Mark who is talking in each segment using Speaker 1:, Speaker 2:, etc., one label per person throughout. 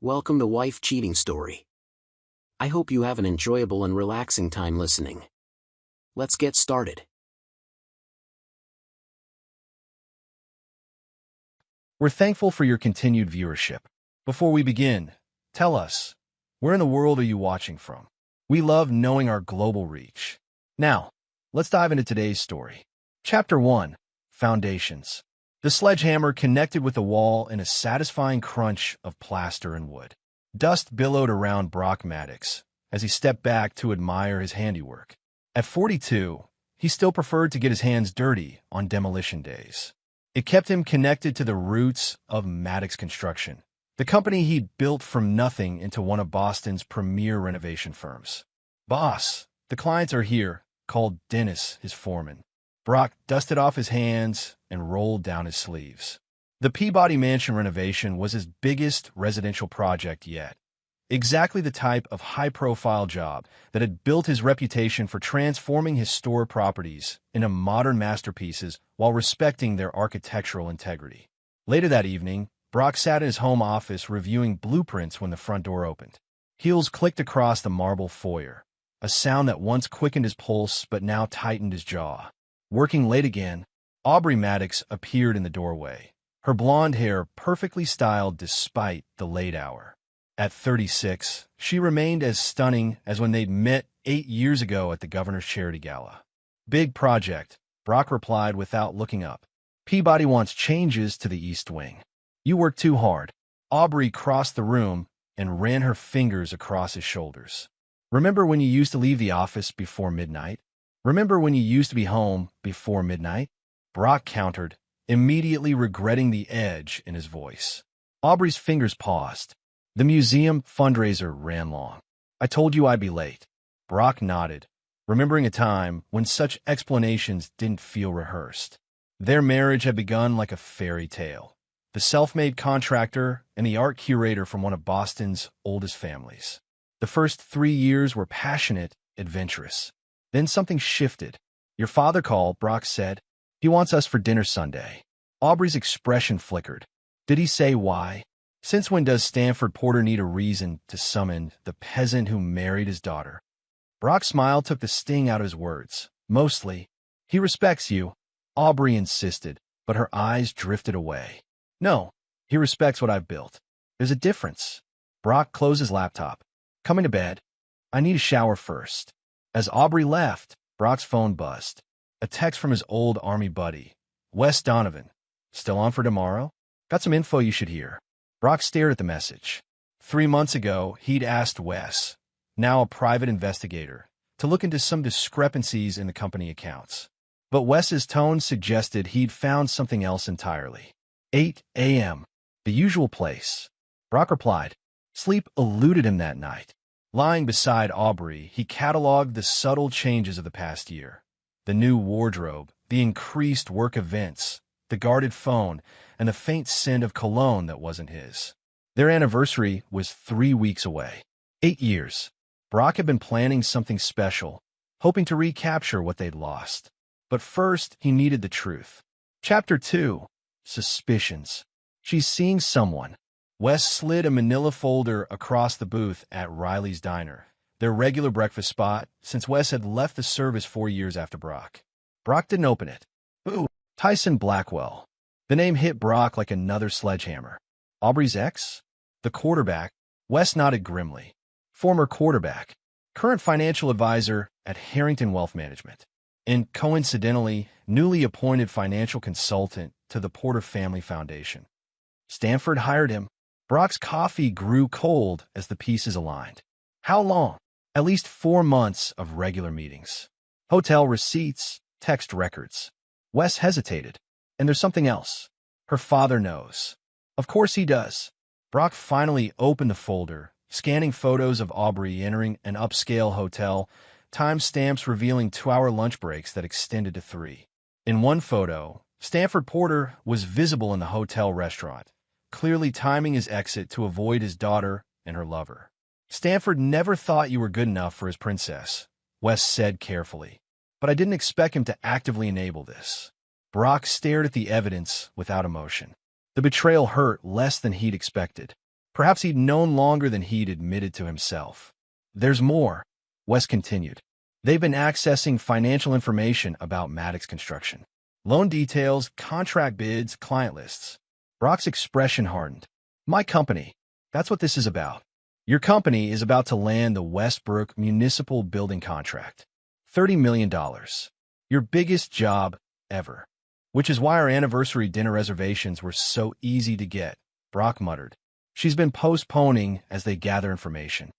Speaker 1: Welcome to Wife Cheating Story. I hope you have an enjoyable and relaxing time listening. Let's get started.
Speaker 2: We're thankful for your continued viewership. Before we begin, tell us, where in the world are you watching from? We love knowing our global reach. Now, let's dive into today's story. Chapter 1, Foundations. The sledgehammer connected with the wall in a satisfying crunch of plaster and wood. Dust billowed around Brock Maddox as he stepped back to admire his handiwork. At 42, he still preferred to get his hands dirty on demolition days. It kept him connected to the roots of Maddox Construction, the company he'd built from nothing into one of Boston's premier renovation firms. "Boss, the clients are here," called Dennis, his foreman. Brock dusted off his hands and rolled down his sleeves. The Peabody Mansion renovation was his biggest residential project yet. Exactly the type of high-profile job that had built his reputation for transforming historic properties into modern masterpieces while respecting their architectural integrity. Later that evening, Brock sat in his home office reviewing blueprints when the front door opened. Heels clicked across the marble foyer, a sound that once quickened his pulse but now tightened his jaw. Working late again, Aubrey Maddox appeared in the doorway, her blonde hair perfectly styled despite the late hour. At 36, she remained as stunning as when they'd met 8 years ago at the Governor's Charity Gala. "Big project," Brock replied without looking up. "Peabody wants changes to the East Wing." "You work too hard." Aubrey crossed the room and ran her fingers across his shoulders. "Remember when you used to leave the office before midnight? Remember when you used to be home before midnight?" Brock countered, immediately regretting the edge in his voice. Aubrey's fingers paused. "The museum fundraiser ran long. I told you I'd be late." Brock nodded, remembering a time when such explanations didn't feel rehearsed. Their marriage had begun like a fairy tale. The self-made contractor and the art curator from one of Boston's oldest families. The first 3 years were passionate, adventurous. Then something shifted. "Your father called," Brock said. "He wants us for dinner Sunday." Aubrey's expression flickered. "Did he say why? Since when does Stanford Porter need a reason to summon the peasant who married his daughter?" Brock's smile took the sting out of his words. "Mostly. He respects you," Aubrey insisted, but her eyes drifted away. "No, he respects what I've built. There's a difference." Brock closed his laptop. "Coming to bed? I need a shower first." As Aubrey left, Brock's phone buzzed. A text from his old Army buddy, Wes Donovan. "Still on for tomorrow? Got some info you should hear." Brock stared at the message. 3 months ago, he'd asked Wes, now a private investigator, to look into some discrepancies in the company accounts. But Wes's tone suggested he'd found something else entirely. 8 a.m., the usual place. Brock replied. Sleep eluded him that night. Lying beside Aubrey, he cataloged the subtle changes of the past year. The new wardrobe, the increased work events, the guarded phone, and the faint scent of cologne that wasn't his. Their anniversary was 3 weeks away. 8 years. Brock had been planning something special, hoping to recapture what they'd lost. But first, he needed the truth. Chapter 2, Suspicions. She's seeing someone. Wes slid a manila folder across the booth at Riley's Diner, their regular breakfast spot, since Wes had left the service 4 years after Brock. Brock didn't open it. Ooh, Tyson Blackwell. The name hit Brock like another sledgehammer. Aubrey's ex? The quarterback? Wes nodded grimly. Former quarterback. Current financial advisor at Harrington Wealth Management. And coincidentally, newly appointed financial consultant to the Porter Family Foundation. Stanford hired him. Brock's coffee grew cold as the pieces aligned. How long? At least 4 months of regular meetings. Hotel receipts, text records. Wes hesitated. And there's something else. Her father knows. Of course he does. Brock finally opened the folder, scanning photos of Aubrey entering an upscale hotel, timestamps revealing 2-hour lunch breaks that extended to 3. In one photo, Stanford Porter was visible in the hotel restaurant, clearly timing his exit to avoid his daughter and her lover. "Stanford never thought you were good enough for his princess," Wes said carefully. "But I didn't expect him to actively enable this." Brock stared at the evidence without emotion. The betrayal hurt less than he'd expected. Perhaps he'd known longer than he'd admitted to himself. There's more, Wes continued. They've been accessing financial information about Maddox Construction. Loan details, contract bids, client lists. Brock's expression hardened. My company. That's what this is about. Your company is about to land the Westbrook Municipal Building contract. $30 million. Your biggest job ever. Which is why our anniversary dinner reservations were so easy to get, Brock muttered. She's been postponing as they gather information.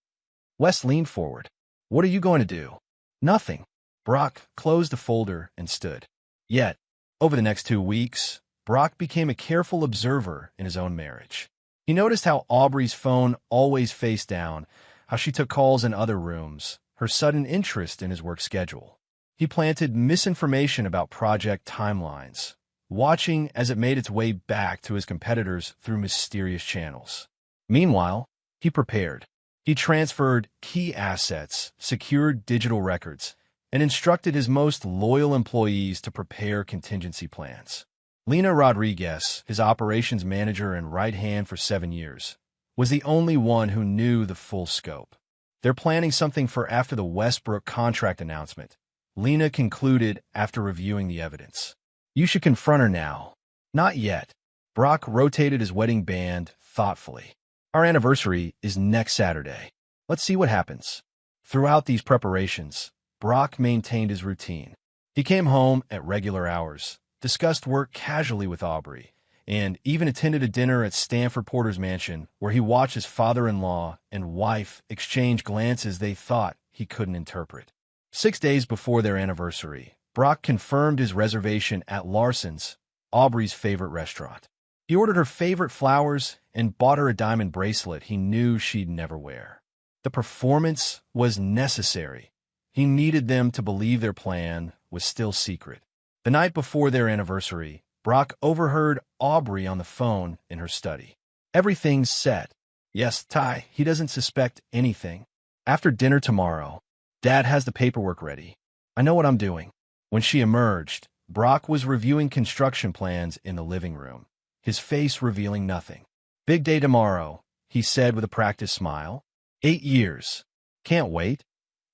Speaker 2: Wes leaned forward. What are you going to do? Nothing. Brock closed the folder and stood. Yet, over the next 2 weeks, Brock became a careful observer in his own marriage. He noticed how Aubrey's phone always faced down, how she took calls in other rooms, her sudden interest in his work schedule. He planted misinformation about project timelines, watching as it made its way back to his competitors through mysterious channels. Meanwhile, he prepared. He transferred key assets, secured digital records, and instructed his most loyal employees to prepare contingency plans. Lena Rodriguez, his operations manager and right hand for 7 years, was the only one who knew the full scope. They're planning something for after the Westbrook contract announcement, Lena concluded after reviewing the evidence. You should confront her now. Not yet. Brock rotated his wedding band thoughtfully. Our anniversary is next Saturday. Let's see what happens. Throughout these preparations, Brock maintained his routine. He came home at regular hours, discussed work casually with Aubrey, and even attended a dinner at Stanford Porter's mansion where he watched his father-in-law and wife exchange glances they thought he couldn't interpret. 6 days before their anniversary, Brock confirmed his reservation at Larson's, Aubrey's favorite restaurant. He ordered her favorite flowers and bought her a diamond bracelet he knew she'd never wear. The performance was necessary. He needed them to believe their plan was still secret. The night before their anniversary, Brock overheard Aubrey on the phone in her study. Everything's set. Yes, Ty, he doesn't suspect anything. After dinner tomorrow, Dad has the paperwork ready. I know what I'm doing. When she emerged, Brock was reviewing construction plans in the living room, his face revealing nothing. Big day tomorrow, he said with a practiced smile. 8 years. Can't wait,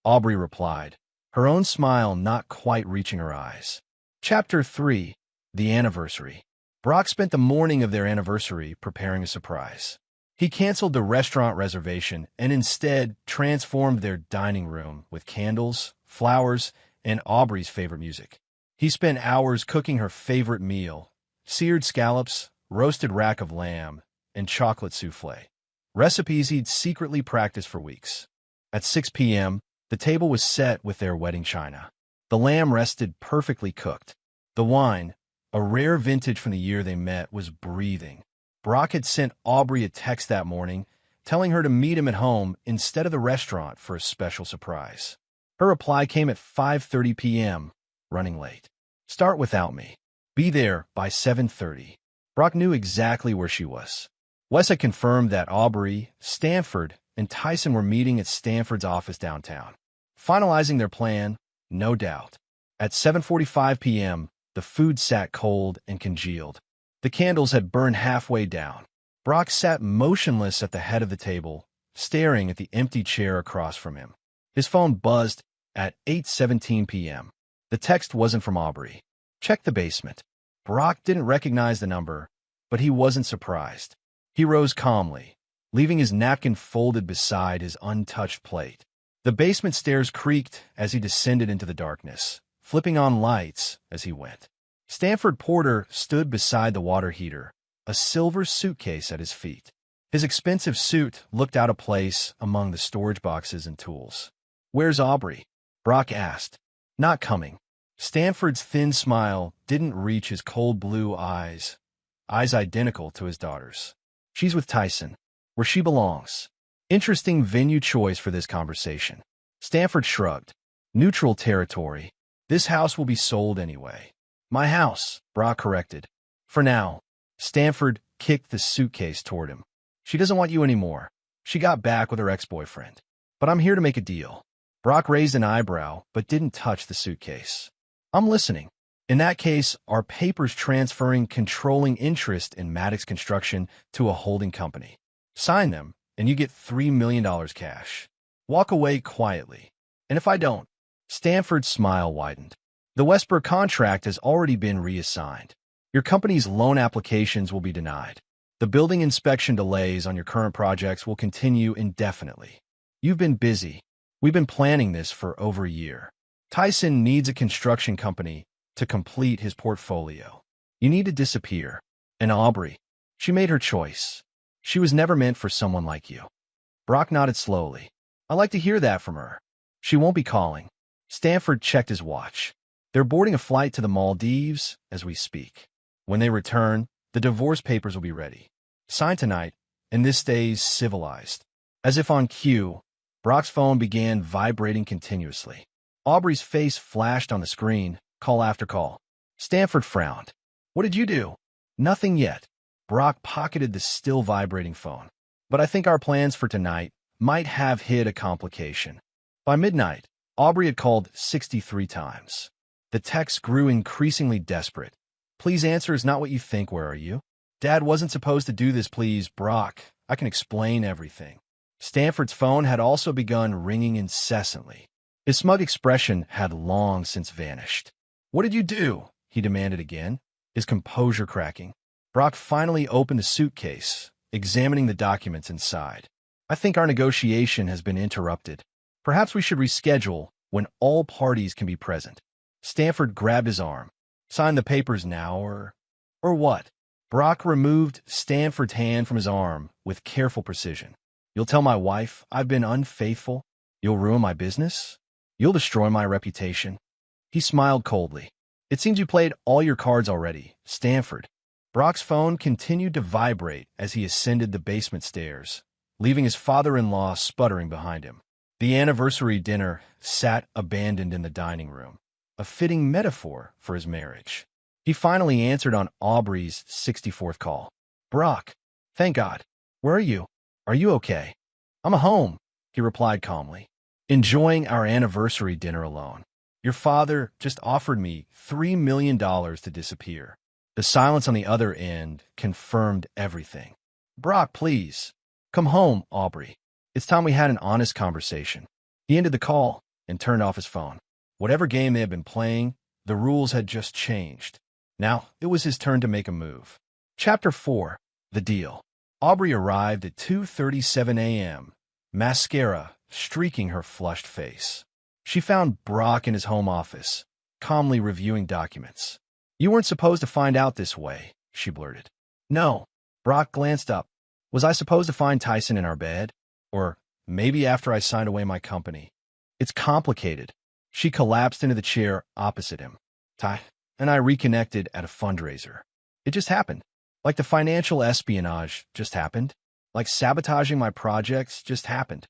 Speaker 2: Aubrey replied, her own smile not quite reaching her eyes. Chapter 3. The Anniversary. Brock spent the morning of their anniversary preparing a surprise. He canceled the restaurant reservation and instead transformed their dining room with candles, flowers, and Aubrey's favorite music. He spent hours cooking her favorite meal, seared scallops, roasted rack of lamb, and chocolate souffle. Recipes he'd secretly practiced for weeks. At 6 p.m., the table was set with their wedding china. The lamb rested perfectly cooked. The wine, a rare vintage from the year they met, was breathing. Brock had sent Aubrey a text that morning, telling her to meet him at home instead of the restaurant for a special surprise. Her reply came at 5:30 p.m., running late. Start without me. Be there by 7:30. Brock knew exactly where she was. Wes had confirmed that Aubrey, Stanford, and Tyson were meeting at Stanford's office downtown. Finalizing their plan, no doubt. At 7:45 p.m., the food sat cold and congealed. The candles had burned halfway down. Brock sat motionless at the head of the table, staring at the empty chair across from him. His phone buzzed at 8:17 p.m. The text wasn't from Aubrey. Check the basement. Brock didn't recognize the number, but he wasn't surprised. He rose calmly, leaving his napkin folded beside his untouched plate. The basement stairs creaked as he descended into the darkness, flipping on lights as he went. Stanford Porter stood beside the water heater, a silver suitcase at his feet. His expensive suit looked out of place among the storage boxes and tools. "Where's Aubrey?" Brock asked. "Not coming." Stanford's thin smile didn't reach his cold blue eyes identical to his daughter's. "She's with Tyson, where she belongs." Interesting venue choice for this conversation. Stanford shrugged. "Neutral territory. This house will be sold anyway." "My house," Brock corrected. "For now." Stanford kicked the suitcase toward him. "She doesn't want you anymore. She got back with her ex-boyfriend. But I'm here to make a deal." Brock raised an eyebrow, but didn't touch the suitcase. "I'm listening." "In that case, are papers transferring controlling interest in Maddox Construction to a holding company. Sign them, and you get $3 million cash. Walk away quietly. And if I don't? Stanford's smile widened. The Westbrook contract has already been reassigned. Your company's loan applications will be denied. The building inspection delays on your current projects will continue indefinitely. You've been busy. We've been planning this for over a year. Tyson needs a construction company to complete his portfolio. You need to disappear. And Aubrey, she made her choice. She was never meant for someone like you. Brock nodded slowly. I like to hear that from her. She won't be calling. Stanford checked his watch. They're boarding a flight to the Maldives as we speak. When they return, the divorce papers will be ready. Signed tonight, and this stays civilized. As if on cue, Brock's phone began vibrating continuously. Aubrey's face flashed on the screen, call after call. Stanford frowned. What did you do? Nothing yet. Brock pocketed the still vibrating phone. But I think our plans for tonight might have hit a complication. By midnight, Aubrey had called 63 times. The text grew increasingly desperate. Please answer is not what you think, where are you? Dad wasn't supposed to do this, please, Brock. I can explain everything. Stanford's phone had also begun ringing incessantly. His smug expression had long since vanished. What did you do? He demanded again, his composure cracking. Brock finally opened the suitcase, examining the documents inside. I think our negotiation has been interrupted. Perhaps we should reschedule when all parties can be present. Stanford grabbed his arm. Sign the papers now, or what? Brock removed Stanford's hand from his arm with careful precision. You'll tell my wife I've been unfaithful? You'll ruin my business? You'll destroy my reputation? He smiled coldly. It seems you played all your cards already, Stanford. Brock's phone continued to vibrate as he ascended the basement stairs, leaving his father-in-law sputtering behind him. The anniversary dinner sat abandoned in the dining room, a fitting metaphor for his marriage. He finally answered on Aubrey's 64th call. Brock, thank God. Where are you? Are you okay? I'm home, he replied calmly, enjoying our anniversary dinner alone. Your father just offered me $3 million to disappear. The silence on the other end confirmed everything. Brock, please. Come home, Aubrey. It's time we had an honest conversation. He ended the call and turned off his phone. Whatever game they had been playing, the rules had just changed. Now, it was his turn to make a move. Chapter 4. The Deal. Aubrey arrived at 2:37 a.m., mascara streaking her flushed face. She found Brock in his home office, calmly reviewing documents. You weren't supposed to find out this way, she blurted. No. Brock glanced up. Was I supposed to find Tyson in our bed? Or maybe after I signed away my company? It's complicated. She collapsed into the chair opposite him. Ty and I reconnected at a fundraiser. It just happened. Like the financial espionage just happened. Like sabotaging my projects just happened.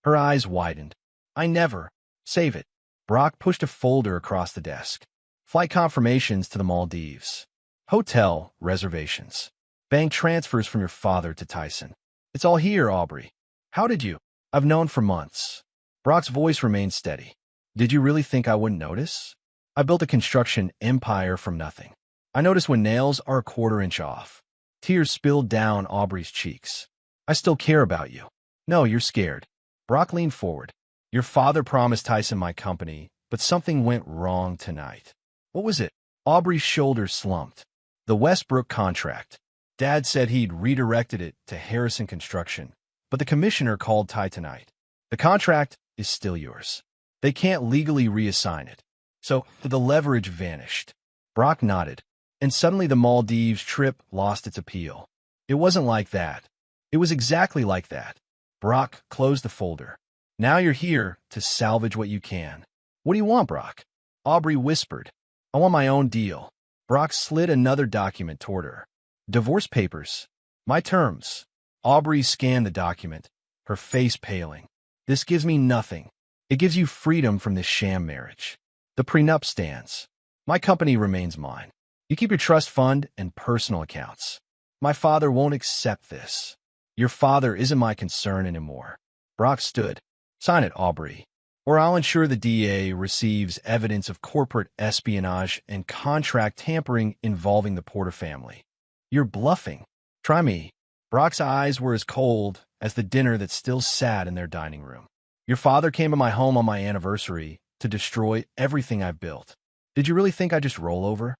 Speaker 2: Her eyes widened. I never. Save it. Brock pushed a folder across the desk. Flight confirmations to the Maldives. Hotel reservations. Bank transfers from your father to Tyson. It's all here, Aubrey. How did you? I've known for months. Brock's voice remained steady. Did you really think I wouldn't notice? I built a construction empire from nothing. I noticed when nails are a quarter-inch off. Tears spilled down Aubrey's cheeks. I still care about you. No, you're scared. Brock leaned forward. Your father promised Tyson my company, but something went wrong tonight. What was it? Aubrey's shoulders slumped. The Westbrook contract. Dad said he'd redirected it to Harrison Construction, but the commissioner called Ty tonight. The contract is still yours. They can't legally reassign it. So the leverage vanished. Brock nodded, and suddenly the Maldives trip lost its appeal. It wasn't like that. It was exactly like that. Brock closed the folder. Now you're here to salvage what you can. What do you want, Brock? Aubrey whispered. I want my own deal. Brock slid another document toward her. Divorce papers. My terms. Aubrey scanned the document, her face paling. This gives me nothing. It gives you freedom from this sham marriage. The prenup stands. My company remains mine. You keep your trust fund and personal accounts. My father won't accept this. Your father isn't my concern anymore. Brock stood. Sign it, Aubrey, or I'll ensure the DA receives evidence of corporate espionage and contract tampering involving the Porter family. You're bluffing. Try me. Brock's eyes were as cold as the dinner that still sat in their dining room. Your father came to my home on my anniversary to destroy everything I've built. Did you really think I'd just roll over?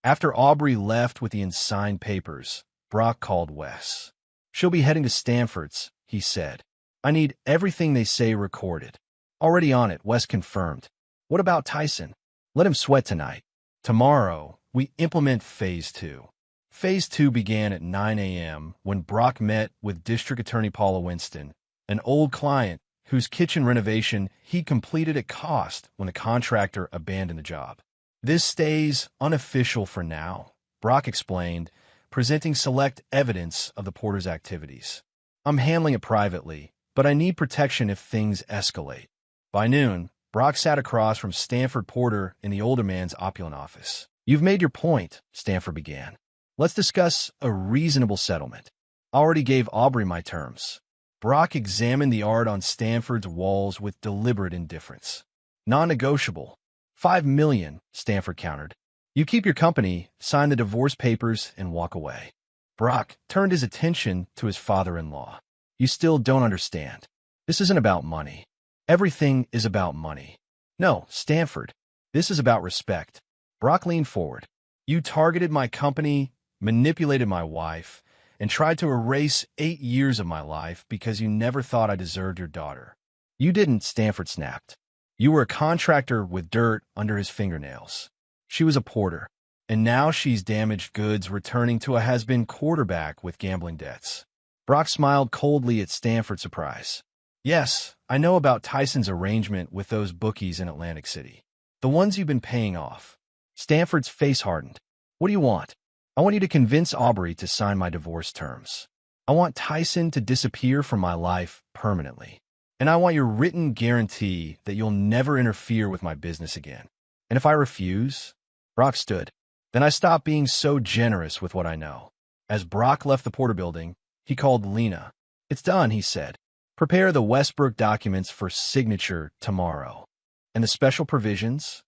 Speaker 2: After Aubrey left with the unsigned papers, Brock called Wes. She'll be heading to Stanford's, he said. I need everything they say recorded. Already on it, Wes confirmed. What about Tyson? Let him sweat tonight. Tomorrow, we implement Phase 2. Phase 2 began at 9 a.m. when Brock met with District Attorney Paula Winston, an old client whose kitchen renovation he completed at cost when the contractor abandoned the job. This stays unofficial for now, Brock explained, presenting select evidence of the porter's activities. I'm handling it privately, but I need protection if things escalate. By noon, Brock sat across from Stanford Porter in the older man's opulent office. You've made your point, Stanford began. Let's discuss a reasonable settlement. I already gave Aubrey my terms. Brock examined the art on Stanford's walls with deliberate indifference. Non-negotiable. $5 million, Stanford countered. You keep your company, sign the divorce papers, and walk away. Brock turned his attention to his father-in-law. You still don't understand. This isn't about money. Everything is about money. No, Stanford. This is about respect. Brock leaned forward. You targeted my company, manipulated my wife, and tried to erase 8 years of my life because you never thought I deserved your daughter. You didn't, Stanford snapped. You were a contractor with dirt under his fingernails. She was a porter, and now she's damaged goods returning to a has-been quarterback with gambling debts. Brock smiled coldly at Stanford's surprise. Yes, I know about Tyson's arrangement with those bookies in Atlantic City. The ones you've been paying off. Stanford's face hardened. What do you want? I want you to convince Aubrey to sign my divorce terms. I want Tyson to disappear from my life permanently. And I want your written guarantee that you'll never interfere with my business again. And if I refuse, Brock stood. Then I stopped being so generous with what I know. As Brock left the Porter building, he called Lena. It's done, he said. Prepare the Westbrook documents for signature tomorrow. And the special provisions?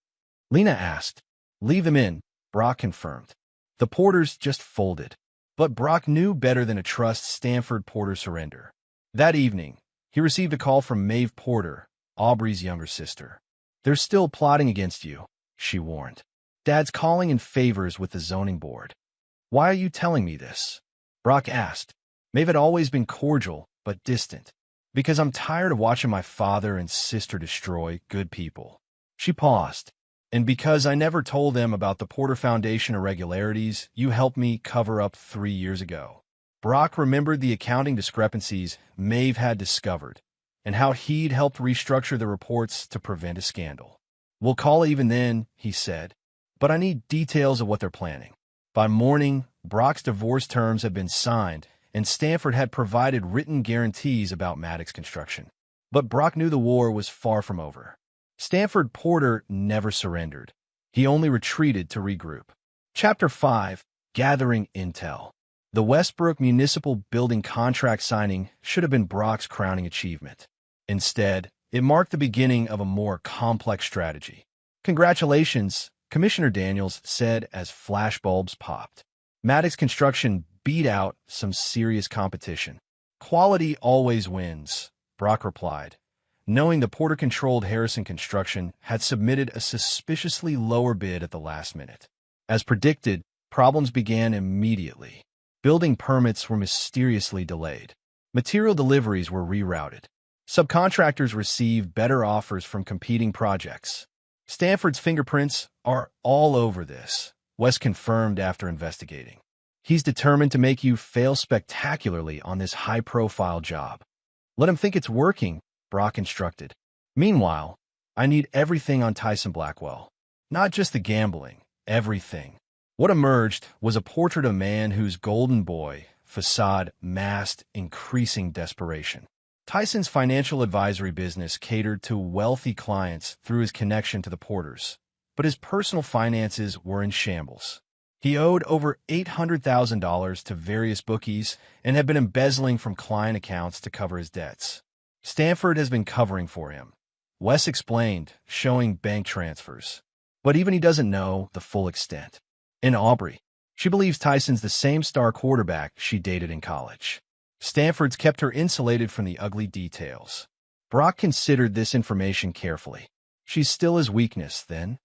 Speaker 2: Lena asked. Leave them in, Brock confirmed. The Porters just folded. But Brock knew better than to trust Stanford Porter's surrender. That evening, he received a call from Maeve Porter, Aubrey's younger sister. They're still plotting against you, she warned. Dad's calling in favors with the zoning board. Why are you telling me this? Brock asked. Maeve had always been cordial, but distant. Because I'm tired of watching my father and sister destroy good people. She paused. And because I never told them about the Porter Foundation irregularities you helped me cover up 3 years ago. Brock remembered the accounting discrepancies Maeve had discovered, and how he'd helped restructure the reports to prevent a scandal. We'll call it even then, he said, but I need details of what they're planning. By morning, Brock's divorce terms had been signed, and Stanford had provided written guarantees about Maddox construction. But Brock knew the war was far from over. Stanford Porter never surrendered. He only retreated to regroup. Chapter 5, Gathering Intel. The Westbrook Municipal Building contract signing should have been Brock's crowning achievement. Instead, it marked the beginning of a more complex strategy. Congratulations, Commissioner Daniels said as flashbulbs popped. Maddox Construction beat out some serious competition. Quality always wins, Brock replied, knowing the Porter-controlled Harrison Construction had submitted a suspiciously lower bid at the last minute. As predicted, problems began immediately. Building permits were mysteriously delayed. Material deliveries were rerouted. Subcontractors received better offers from competing projects. Stanford's fingerprints are all over this, Wes confirmed after investigating. He's determined to make you fail spectacularly on this high-profile job. Let him think it's working, Brock instructed. Meanwhile, I need everything on Tyson Blackwell. Not just the gambling, everything. What emerged was a portrait of a man whose golden boy facade masked increasing desperation. Tyson's financial advisory business catered to wealthy clients through his connection to the Porters, but his personal finances were in shambles. He owed over $800,000 to various bookies and had been embezzling from client accounts to cover his debts. Stanford has been covering for him, Wes explained, showing bank transfers. But even he doesn't know the full extent. In Aubrey, She believes Tyson's the same star quarterback she dated in college. Stanford's kept her insulated from the ugly details. Brock considered this information carefully. She's still his weakness, then.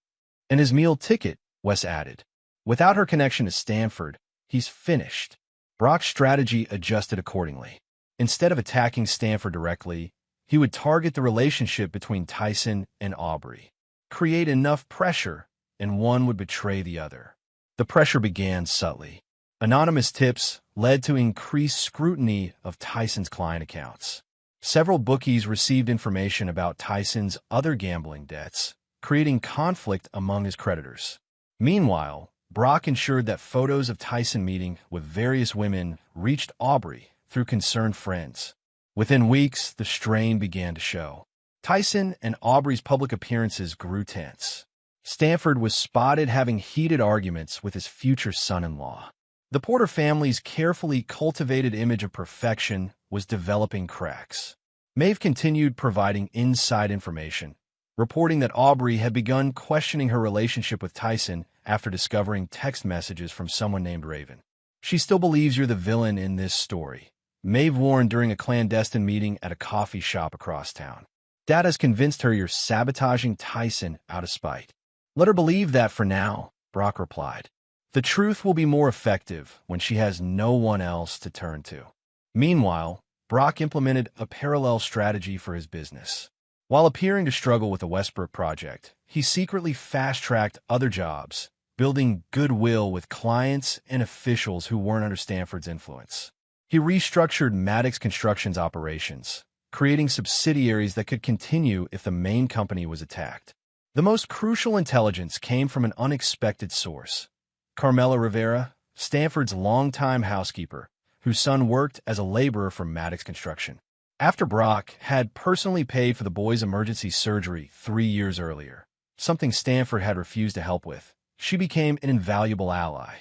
Speaker 2: And his meal ticket, Wes added. Without her connection to Stanford, he's finished. Brock's strategy adjusted accordingly. Instead of attacking Stanford directly, he would target the relationship between Tyson and Aubrey. Create enough pressure, and one would betray the other. The pressure began subtly. Anonymous tips led to increased scrutiny of Tyson's client accounts. Several bookies received information about Tyson's other gambling debts, creating conflict among his creditors. Meanwhile, Brock ensured that photos of Tyson meeting with various women reached Aubrey through concerned friends. Within weeks, the strain began to show. Tyson and Aubrey's public appearances grew tense. Stanford was spotted having heated arguments with his future son-in-law. The Porter family's carefully cultivated image of perfection was developing cracks. Maeve continued providing inside information, reporting that Aubrey had begun questioning her relationship with Tyson after discovering text messages from someone named Raven. She still believes you're the villain in this story, Maeve warned during a clandestine meeting at a coffee shop across town. Dad has convinced her you're sabotaging Tyson out of spite. Let her believe that for now, Brock replied. The truth will be more effective when she has no one else to turn to. Meanwhile, Brock implemented a parallel strategy for his business. While appearing to struggle with the Westbrook project, he secretly fast-tracked other jobs, building goodwill with clients and officials who weren't under Stanford's influence. He restructured Maddox Construction's operations, creating subsidiaries that could continue if the main company was attacked. The most crucial intelligence came from an unexpected source. Carmela Rivera, Stanford's longtime housekeeper, whose son worked as a laborer for Maddox Construction. After Brock had personally paid for the boy's emergency surgery 3 years earlier, something Stanford had refused to help with, she became an invaluable ally.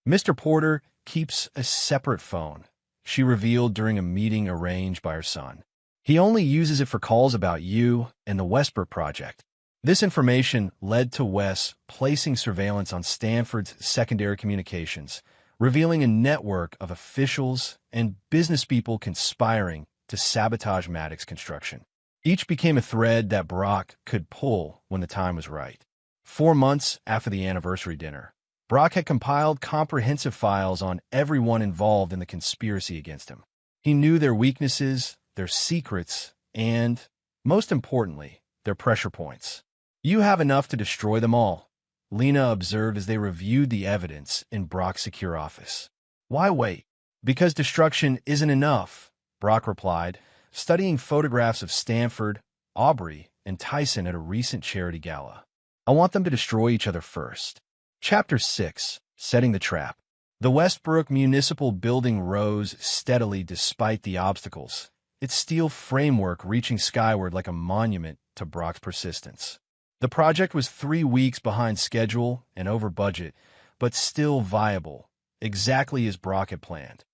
Speaker 2: Mr. Porter keeps a separate phone, she revealed during a meeting arranged by her son. He only uses it for calls about you and the Westbrook project. This information led to Wes placing surveillance on Stanford's secondary communications, revealing a network of officials and businesspeople conspiring to sabotage Maddox Construction. Each became a thread that Brock could pull when the time was right. 4 months after the anniversary dinner, Brock had compiled comprehensive files on everyone involved in the conspiracy against him. He knew their weaknesses, their secrets, and, most importantly, their pressure points. You have enough to destroy them all, Lena observed as they reviewed the evidence in Brock's secure office. Why wait? Because destruction isn't enough, Brock replied, studying photographs of Stanford, Aubrey, and Tyson at a recent charity gala. I want them to destroy each other first. Chapter 6. Setting the Trap. The Westbrook Municipal Building rose steadily despite the obstacles, its steel framework reaching skyward like a monument to Brock's persistence. The project was 3 weeks behind schedule and over budget, but still viable, exactly as Brock had planned.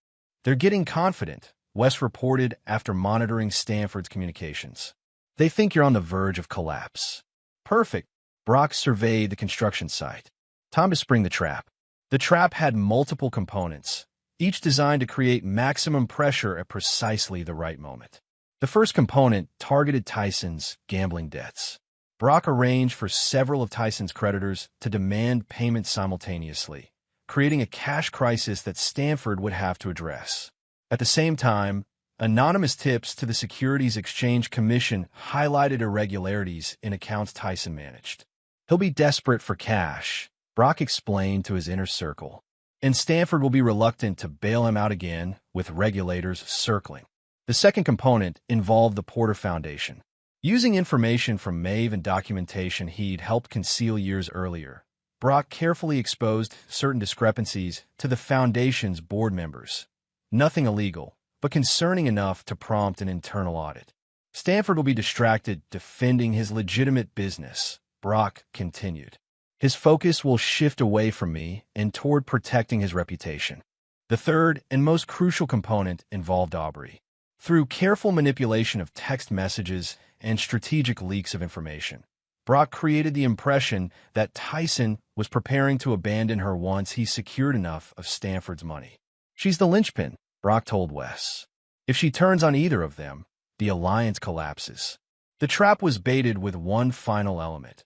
Speaker 2: They're getting confident, Wes reported after monitoring Stanford's communications. They think you're on the verge of collapse. Perfect. Brock surveyed the construction site. Time to spring the trap. The trap had multiple components, each designed to create maximum pressure at precisely the right moment. The first component targeted Tyson's gambling debts. Brock arranged for several of Tyson's creditors to demand payment simultaneously, creating a cash crisis that Stanford would have to address. At the same time, anonymous tips to the Securities Exchange Commission highlighted irregularities in accounts Tyson managed. He'll be desperate for cash, Brock explained to his inner circle, and Stanford will be reluctant to bail him out again with regulators circling. The second component involved the Porter Foundation. Using information from Maeve and documentation he'd helped conceal years earlier, Brock carefully exposed certain discrepancies to the Foundation's board members. Nothing illegal, but concerning enough to prompt an internal audit. Stanford will be distracted defending his legitimate business, Brock continued. His focus will shift away from me and toward protecting his reputation. The third and most crucial component involved Aubrey. Through careful manipulation of text messages and strategic leaks of information, Brock created the impression that Tyson was preparing to abandon her once he secured enough of Stanford's money. She's the linchpin, Brock told Wes. If she turns on either of them, the alliance collapses. The trap was baited with one final element.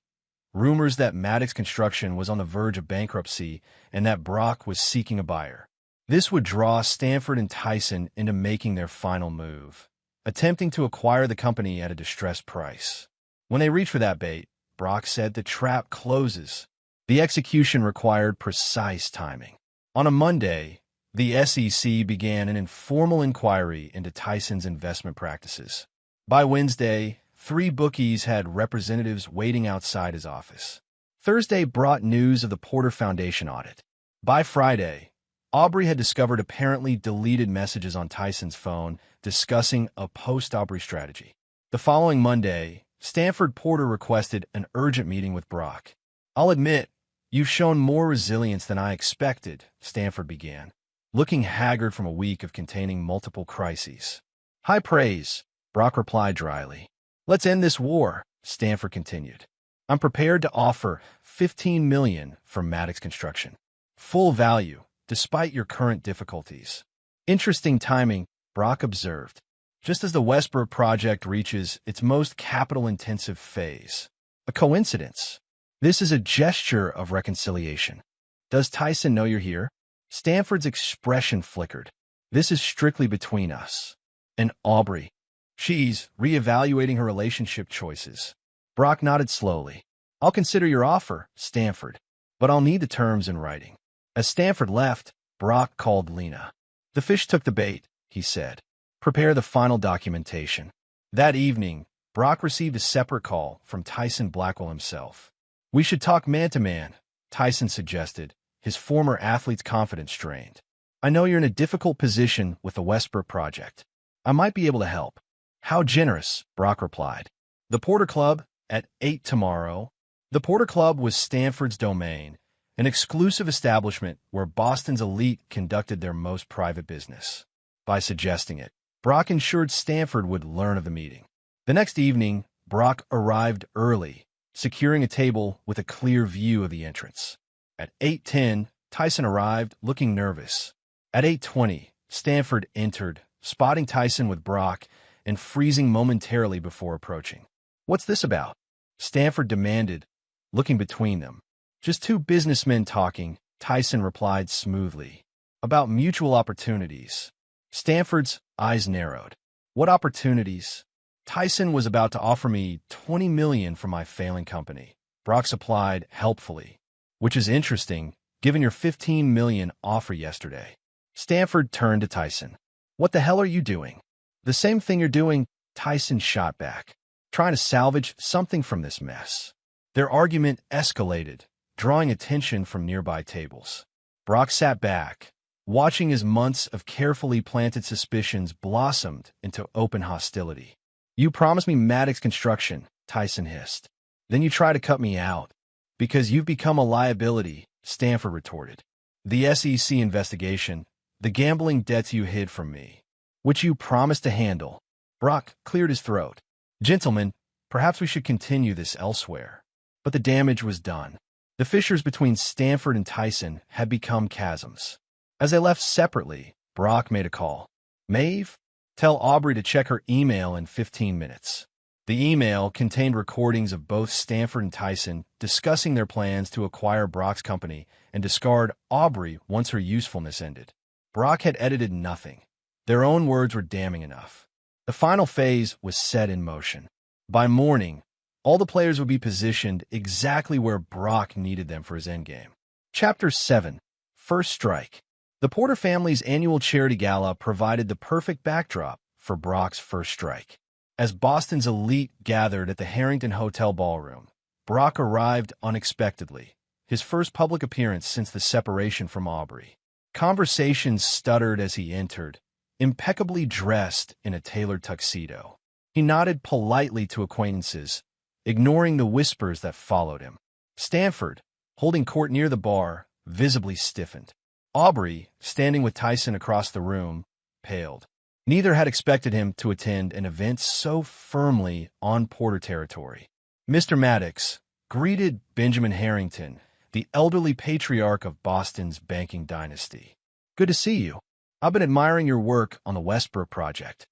Speaker 2: Rumors that Maddox Construction was on the verge of bankruptcy and that Brock was seeking a buyer. This would draw Stanford and Tyson into making their final move, attempting to acquire the company at a distressed price. When they reached for that bait, Brock said the trap closes. The execution required precise timing. On a Monday, the SEC began an informal inquiry into Tyson's investment practices. By Wednesday, 3 bookies had representatives waiting outside his office. Thursday brought news of the Porter Foundation audit. By Friday, Aubrey had discovered apparently deleted messages on Tyson's phone discussing a post-Aubrey strategy. The following Monday, Stanford Porter requested an urgent meeting with Brock. "I'll admit, you've shown more resilience than I expected," Stanford began, looking haggard from a week of containing multiple crises. "High praise," Brock replied dryly. "Let's end this war," Stanford continued. "I'm prepared to offer $15 million for Maddox Construction. Full value, despite your current difficulties." "Interesting timing," Brock observed, just as the Westbrook project reaches its most capital-intensive phase. "A coincidence? This is a gesture of reconciliation. Does Tyson know you're here?" Stanford's expression flickered. "This is strictly between us. And Aubrey. She's reevaluating her relationship choices." Brock nodded slowly. "I'll consider your offer, Stanford, but I'll need the terms in writing." As Stanford left, Brock called Lena. "The fish took the bait," he said. "Prepare the final documentation." That evening, Brock received a separate call from Tyson Blackwell himself. "We should talk man-to-man," Tyson suggested, his former athlete's confidence strained. "I know you're in a difficult position with the Westbrook project. I might be able to help." "How generous," Brock replied. "The Porter Club, at 8 tomorrow." The Porter Club was Stanford's domain, an exclusive establishment where Boston's elite conducted their most private business. By suggesting it, Brock ensured Stanford would learn of the meeting. The next evening, Brock arrived early, securing a table with a clear view of the entrance. At 8:10, Tyson arrived, looking nervous. At 8:20, Stanford entered, spotting Tyson with Brock and freezing momentarily before approaching. "What's this about?" Stanford demanded, looking between them. "Just 2 businessmen talking," Tyson replied smoothly. "About mutual opportunities." Stanford's eyes narrowed. "What opportunities?" "Tyson was about to offer me $20 million for my failing company," Brock supplied helpfully. "Which is interesting, given your $15 million offer yesterday." Stanford turned to Tyson. "What the hell are you doing?" "The same thing you're doing," Tyson shot back. "Trying to salvage something from this mess." Their argument escalated, drawing attention from nearby tables. Brock sat back, watching as months of carefully planted suspicions blossomed into open hostility. "You promised me Maddox Construction," Tyson hissed. "Then you try to cut me out." "Because you've become a liability," Stanford retorted. "The SEC investigation, the gambling debts you hid from me, which you promised to handle." Brock cleared his throat. "Gentlemen, perhaps we should continue this elsewhere." But the damage was done. The fissures between Stanford and Tyson had become chasms. As they left separately, Brock made a call. "Maeve, tell Aubrey to check her email in 15 minutes." The email contained recordings of both Stanford and Tyson discussing their plans to acquire Brock's company and discard Aubrey once her usefulness ended. Brock had edited nothing. Their own words were damning enough. The final phase was set in motion. By morning, all the players would be positioned exactly where Brock needed them for his endgame. Chapter 7. First Strike. The Porter family's annual charity gala provided the perfect backdrop for Brock's first strike. As Boston's elite gathered at the Harrington Hotel ballroom, Brock arrived unexpectedly, his first public appearance since the separation from Aubrey. Conversations stuttered as he entered, impeccably dressed in a tailored tuxedo. He nodded politely to acquaintances, ignoring the whispers that followed him. Stanford, holding court near the bar, visibly stiffened. Aubrey, standing with Tyson across the room, paled. Neither had expected him to attend an event so firmly on Porter territory. Mr. Maddox greeted Benjamin Harrington, the elderly patriarch of Boston's banking dynasty. Good to see you. I've been admiring your work on the Westbrook project.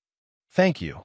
Speaker 2: Thank you,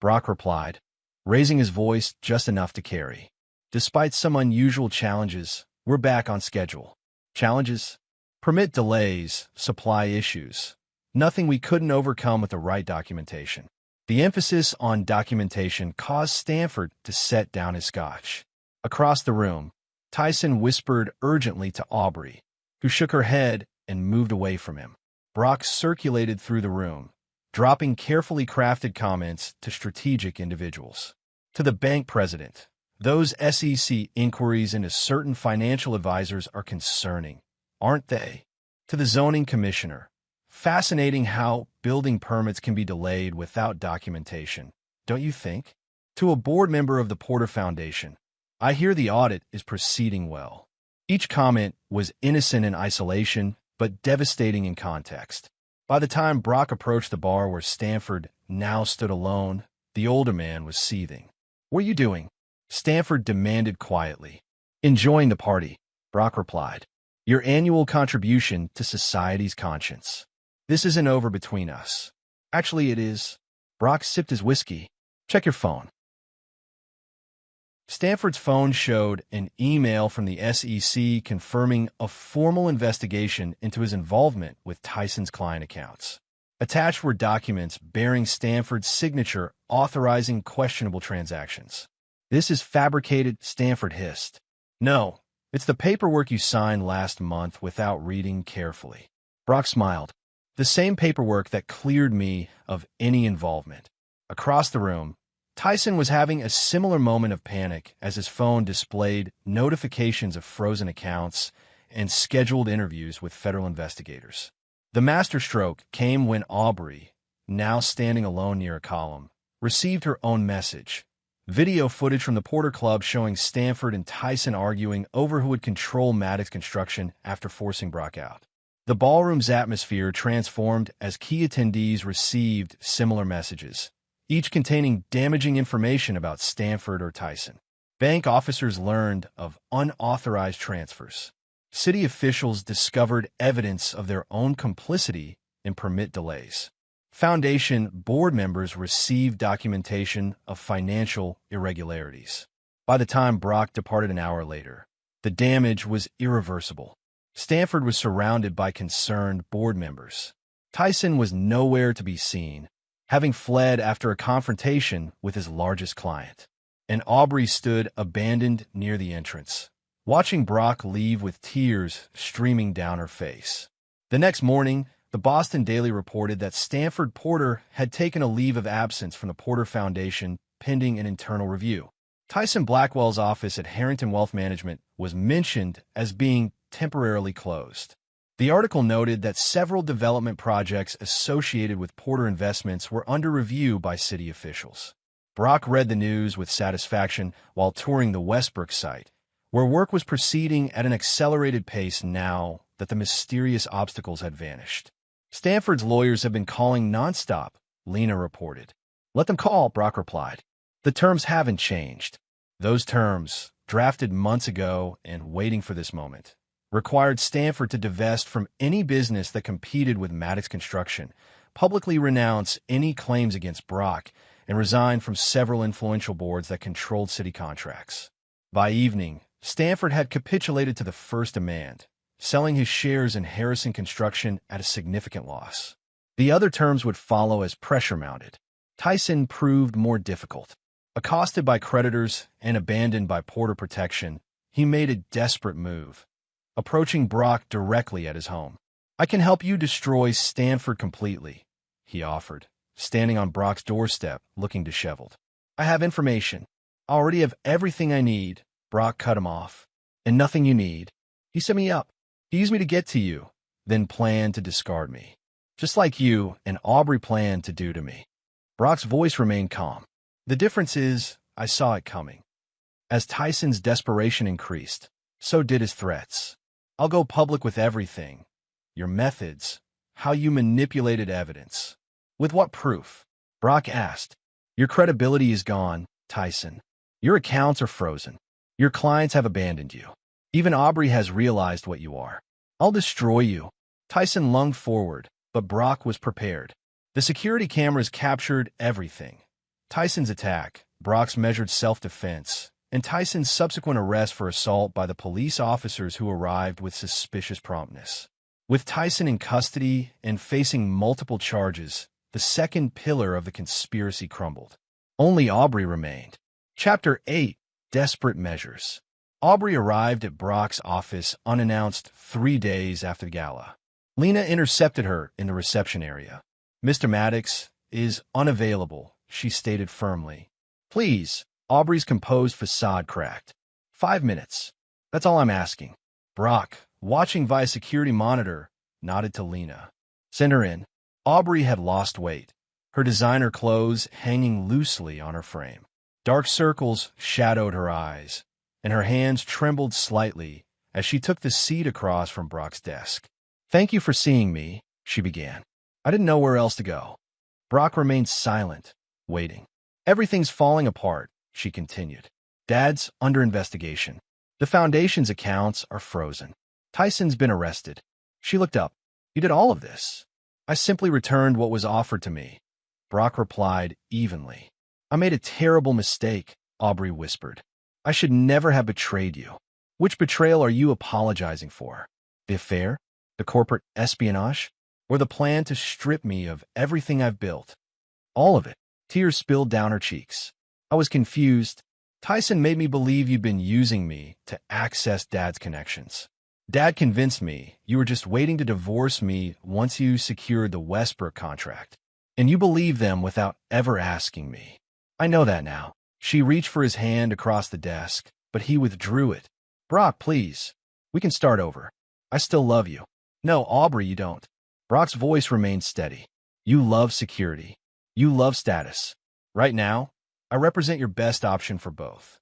Speaker 2: Brock replied, raising his voice just enough to carry. Despite some unusual challenges, we're back on schedule. Challenges? Permit delays, supply issues. Nothing we couldn't overcome with the right documentation. The emphasis on documentation caused Stanford to set down his scotch. Across the room, Tyson whispered urgently to Aubrey, who shook her head and moved away from him. Brock circulated through the room, dropping carefully crafted comments to strategic individuals. To the bank president, those SEC inquiries into certain financial advisors are concerning, aren't they? To the zoning commissioner, fascinating how building permits can be delayed without documentation, don't you think? To a board member of the Porter Foundation, I hear the audit is proceeding well. Each comment was innocent in isolation, but devastating in context. By the time Brock approached the bar where Stanford now stood alone, the older man was seething. What are you doing? Stanford demanded quietly. Enjoying the party, Brock replied. Your annual contribution to society's conscience. This isn't over between us. Actually, it is. Brock sipped his whiskey. Check your phone. Stanford's phone showed an email from the SEC confirming a formal investigation into his involvement with Tyson's client accounts. Attached were documents bearing Stanford's signature authorizing questionable transactions. This is fabricated, Stanford hissed. No, it's the paperwork you signed last month without reading carefully. Brock smiled. The same paperwork that cleared me of any involvement. Across the room, Tyson was having a similar moment of panic as his phone displayed notifications of frozen accounts and scheduled interviews with federal investigators. The masterstroke came when Aubrey, now standing alone near a column, received her own message. Video footage from the Porter Club showing Stanford and Tyson arguing over who would control Maddox Construction after forcing Brock out. The ballroom's atmosphere transformed as key attendees received similar messages, each containing damaging information about Stanford or Tyson. Bank officers learned of unauthorized transfers. City officials discovered evidence of their own complicity in permit delays. Foundation board members received documentation of financial irregularities. By the time Brock departed an hour later, the damage was irreversible. Stanford was surrounded by concerned board members. Tyson was nowhere to be seen, having fled after a confrontation with his largest client. And Aubrey stood abandoned near the entrance, watching Brock leave with tears streaming down her face. The next morning, the Boston Daily reported that Stanford Porter had taken a leave of absence from the Porter Foundation pending an internal review. Tyson Blackwell's office at Harrington Wealth Management was mentioned as being temporarily closed. The article noted that several development projects associated with Porter Investments were under review by city officials. Brock read the news with satisfaction while touring the Westbrook site, where work was proceeding at an accelerated pace now that the mysterious obstacles had vanished. Stanford's lawyers have been calling nonstop, Lena reported. Let them call, Brock replied. The terms haven't changed. Those terms, drafted months ago and waiting for this moment, required Stanford to divest from any business that competed with Maddox Construction, publicly renounce any claims against Brock, and resign from several influential boards that controlled city contracts. By evening, Stanford had capitulated to the first demand, selling his shares in Harrison Construction at a significant loss. The other terms would follow as pressure mounted. Tyson proved more difficult. Accosted by creditors and abandoned by Porter Protection, he made a desperate move, approaching Brock directly at his home. I can help you destroy Stanford completely, he offered, standing on Brock's doorstep, looking disheveled. I have information. I already have everything I need, Brock cut him off. And nothing you need. He set me up. He used me to get to you, then planned to discard me. Just like you and Aubrey planned to do to me. Brock's voice remained calm. The difference is, I saw it coming. As Tyson's desperation increased, so did his threats. I'll go public with everything. Your methods, how you manipulated evidence. With what proof? Brock asked. Your credibility is gone, Tyson. Your accounts are frozen. Your clients have abandoned you. Even Aubrey has realized what you are. I'll destroy you. Tyson lunged forward, but Brock was prepared. The security cameras captured everything. Tyson's attack, Brock's measured self-defense, and Tyson's subsequent arrest for assault by the police officers who arrived with suspicious promptness. With Tyson in custody and facing multiple charges, the second pillar of the conspiracy crumbled. Only Aubrey remained. Chapter 8: Desperate Measures. Aubrey arrived at Brock's office unannounced 3 days after the gala. Lena intercepted her in the reception area. "Mr. Maddox is unavailable," she stated firmly. "Please." Aubrey's composed facade cracked. "5 minutes. That's all I'm asking." Brock, watching via security monitor, nodded to Lena. "Send her in." Aubrey had lost weight, her designer clothes hanging loosely on her frame. Dark circles shadowed her eyes, and her hands trembled slightly as she took the seat across from Brock's desk. "Thank you for seeing me," she began. "I didn't know where else to go." Brock remained silent, waiting. "Everything's falling apart," she continued. "Dad's under investigation. The Foundation's accounts are frozen. Tyson's been arrested." She looked up. "You did all of this?" "I simply returned what was offered to me," Brock replied evenly. "I made a terrible mistake," Aubrey whispered. "I should never have betrayed you." "Which betrayal are you apologizing for? The affair? The corporate espionage? Or the plan to strip me of everything I've built?" "All of it." Tears spilled down her cheeks. "I was confused. Tyson made me believe you'd been using me to access Dad's connections. Dad convinced me you were just waiting to divorce me once you secured the Westbrook contract. And you believed them without ever asking me. I know that now." She reached for his hand across the desk, but he withdrew it. "Brock, please. We can start over. I still love you." "No, Aubrey, you don't." Brock's voice remained steady. "You love security. You love status. Right now, I represent your best option for both."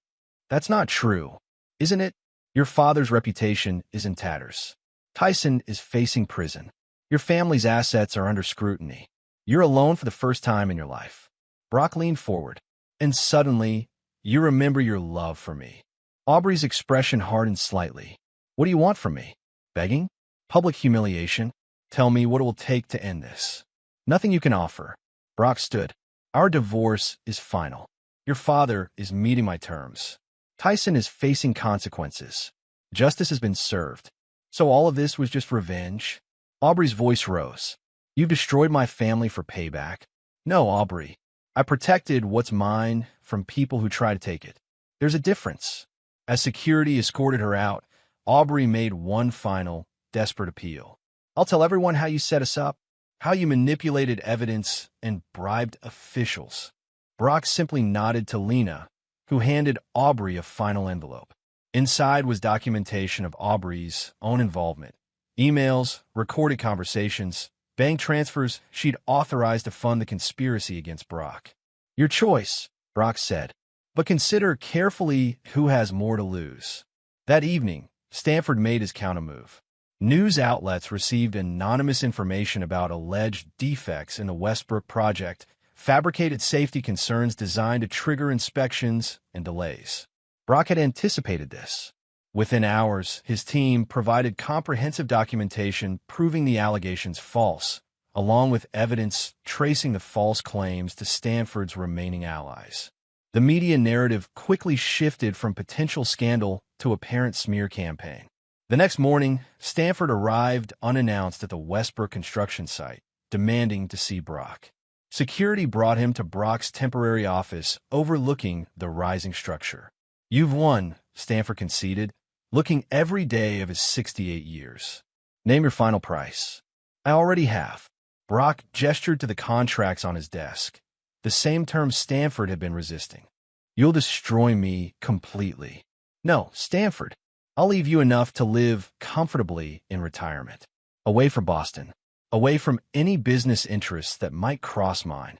Speaker 2: "That's not true, isn't it? Your father's reputation is in tatters. Tyson is facing prison. Your family's assets are under scrutiny. You're alone for the first time in your life." Brock leaned forward. "And suddenly, you remember your love for me." Aubrey's expression hardened slightly. "What do you want from me? Begging? Public humiliation? Tell me what it will take to end this." "Nothing you can offer." Brock stood. "Our divorce is final. Your father is meeting my terms. Tyson is facing consequences. Justice has been served. So all of this was just revenge?" Aubrey's voice rose. "You've destroyed my family for payback." "No, Aubrey. I protected what's mine from people who try to take it. There's a difference." As security escorted her out, Aubrey made one final, desperate appeal. "I'll tell everyone how you set us up, how you manipulated evidence and bribed officials." Brock simply nodded to Lena, who handed Aubrey a final envelope. Inside was documentation of Aubrey's own involvement. Emails, recorded conversations, bank transfers she'd authorized to fund the conspiracy against Brock. "Your choice," Brock said, "but consider carefully who has more to lose." That evening, Stanford made his countermove. News outlets received anonymous information about alleged defects in the Westbrook project, fabricated safety concerns designed to trigger inspections and delays. Brock had anticipated this. Within hours, his team provided comprehensive documentation proving the allegations false, along with evidence tracing the false claims to Stanford's remaining allies. The media narrative quickly shifted from potential scandal to apparent smear campaign. The next morning, Stanford arrived unannounced at the Westbrook construction site, demanding to see Brock. Security brought him to Brock's temporary office overlooking the rising structure. "You've won," Stanford conceded, looking every day of his 68 years. "Name your final price." "I already have." Brock gestured to the contracts on his desk, the same terms Stanford had been resisting. "You'll destroy me completely." "No, Stanford. I'll leave you enough to live comfortably in retirement. Away from Boston. Away from any business interests that might cross mine."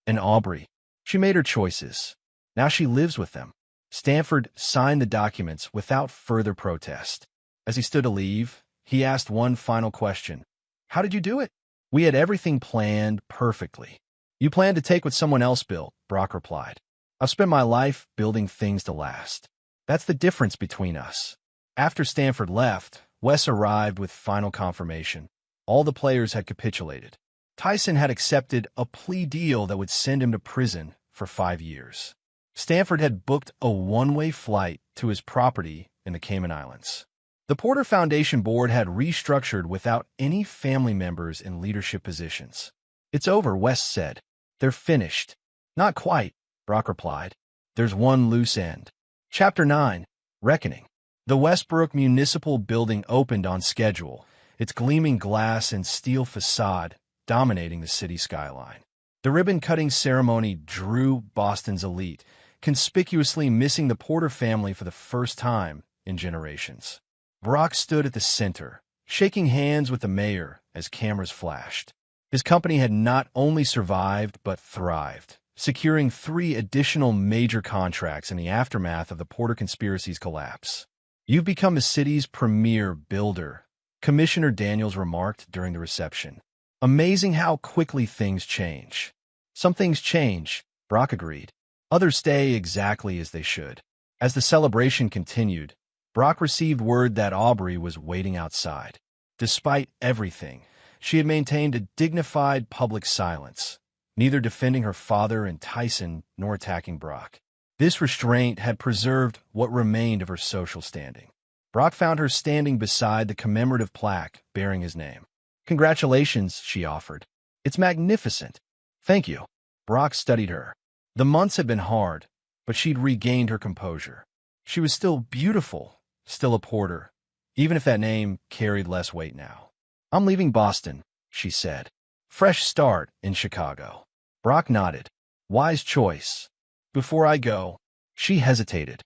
Speaker 2: And Aubrey. She made her choices. Now she lives with them. Stanford signed the documents without further protest. As he stood to leave, he asked one final question. "How did you do it?" "We had everything planned perfectly." "You planned to take what someone else built," Brock replied. I've spent my life building things to last. That's the difference between us. After Stanford left, Wes arrived with final confirmation. All the players had capitulated. Tyson had accepted a plea deal that would send him to prison for 5 years. Stanford had booked a one-way flight to his property in the Cayman Islands. The Porter Foundation board had restructured without any family members in leadership positions. "It's over," West said. "They're finished." "Not quite," Brock replied. "There's one loose end." Chapter 9, Reckoning. The Westbrook Municipal Building opened on schedule, its gleaming glass and steel facade dominating the city skyline. The ribbon-cutting ceremony drew Boston's elite, conspicuously missing the Porter family for the first time in generations. Brock stood at the center, shaking hands with the mayor as cameras flashed. His company had not only survived but thrived, securing 3 additional major contracts in the aftermath of the Porter conspiracy's collapse. "You've become the city's premier builder," Commissioner Daniels remarked during the reception. "Amazing how quickly things change." "Some things change," Brock agreed. "Others stay exactly as they should." As the celebration continued, Brock received word that Aubrey was waiting outside. Despite everything, she had maintained a dignified public silence, neither defending her father and Tyson nor attacking Brock. This restraint had preserved what remained of her social standing. Brock found her standing beside the commemorative plaque bearing his name. "Congratulations," she offered. "It's magnificent." "Thank you." Brock studied her. The months had been hard, but she'd regained her composure. She was still beautiful, still a Porter, even if that name carried less weight now. "I'm leaving Boston," she said. "Fresh start in Chicago." Brock nodded. "Wise choice." "Before I go," she hesitated.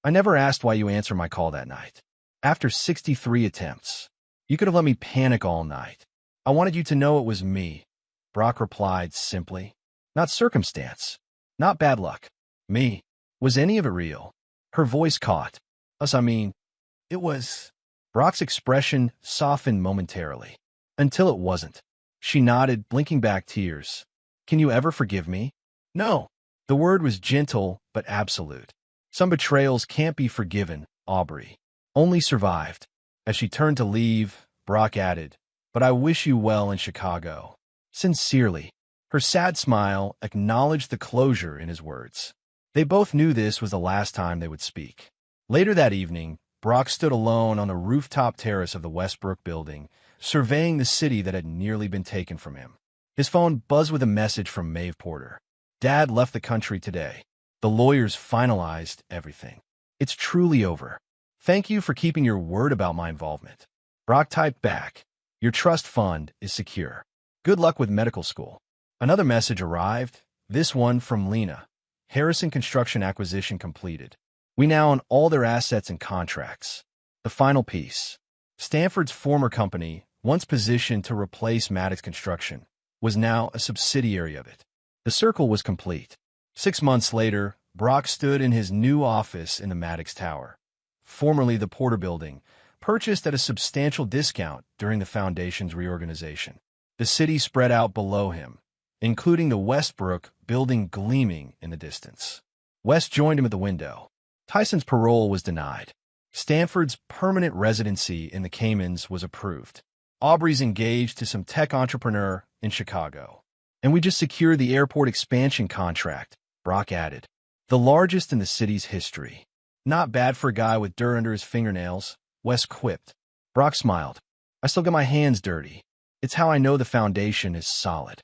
Speaker 2: "I never asked why you answered my call that night. After 63 attempts, you could have let me panic all night. I wanted you to know it was me." Brock replied simply. "Not circumstance. Not bad luck. Me. Was any of it real?" Her voice caught. "Us, I mean, it was." Brock's expression softened momentarily. "Until it wasn't." She nodded, blinking back tears. "Can you ever forgive me?" "No." The word was gentle but absolute. "Some betrayals can't be forgiven, Aubrey. Only survived." As she turned to leave, Brock added, "But I wish you well in Chicago." Sincerely. Her sad smile acknowledged the closure in his words. They both knew this was the last time they would speak. Later that evening, Brock stood alone on the rooftop terrace of the Westbrook building, surveying the city that had nearly been taken from him. His phone buzzed with a message from Maeve Porter. "Dad left the country today. The lawyers finalized everything. It's truly over. Thank you for keeping your word about my involvement." Brock typed back, "Your trust fund is secure. Good luck with medical school." Another message arrived, this one from Lena. "Harrison Construction acquisition completed. We now own all their assets and contracts." The final piece. Stanford's former company, once positioned to replace Maddox Construction, was now a subsidiary of it. The circle was complete. 6 months later, Brock stood in his new office in the Maddox Tower, formerly the Porter Building, purchased at a substantial discount during the Foundation's reorganization. The city spread out below him, including the Westbrook building gleaming in the distance. West joined him at the window. Tyson's parole was denied. Stanford's permanent residency in the Caymans was approved. Aubrey's engaged to some tech entrepreneur in Chicago. "And we just secured the airport expansion contract," Brock added. "The largest in the city's history." "Not bad for a guy with dirt under his fingernails," Wes quipped. Brock smiled. "I still get my hands dirty. It's how I know the foundation is solid."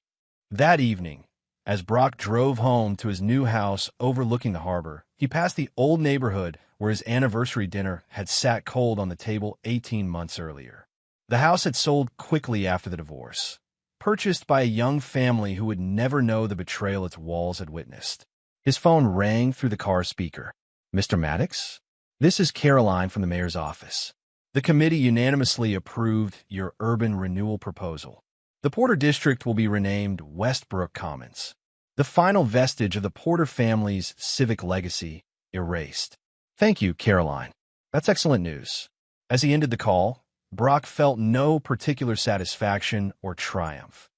Speaker 2: That evening, as Brock drove home to his new house overlooking the harbor, he passed the old neighborhood where his anniversary dinner had sat cold on the table 18 months earlier. The house had sold quickly after the divorce, purchased by a young family who would never know the betrayal its walls had witnessed. His phone rang through the car speaker. "Mr. Maddox? This is Caroline from the mayor's office. The committee unanimously approved your urban renewal proposal. The Porter District will be renamed Westbrook Commons. The final vestige of the Porter family's civic legacy erased." "Thank you, Caroline. That's excellent news." As he ended the call, Brock felt no particular satisfaction or triumph,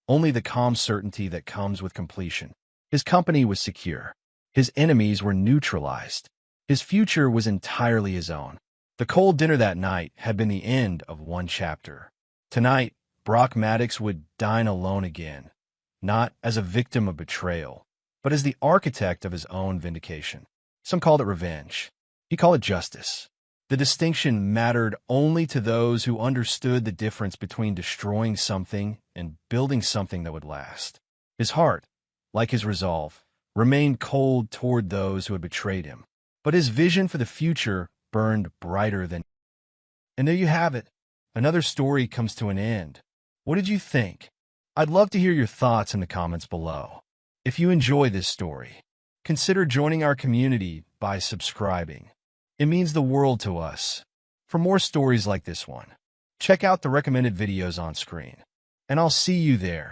Speaker 2: only the calm certainty that comes with completion. His company was secure. His enemies were neutralized. His future was entirely his own. The cold dinner that night had been the end of one chapter. Tonight, Brock Maddox would dine alone again, not as a victim of betrayal, but as the architect of his own vindication. Some called it revenge. He called it justice. The distinction mattered only to those who understood the difference between destroying something and building something that would last. His heart, like his resolve, remained cold toward those who had betrayed him, but his vision for the future burned brighter than. And there you have it. Another story comes to an end. What did you think? I'd love to hear your thoughts in the comments below. If you enjoy this story, consider joining our community by subscribing. It means the world to us. For more stories like this one, check out the recommended videos on screen, and I'll see you there.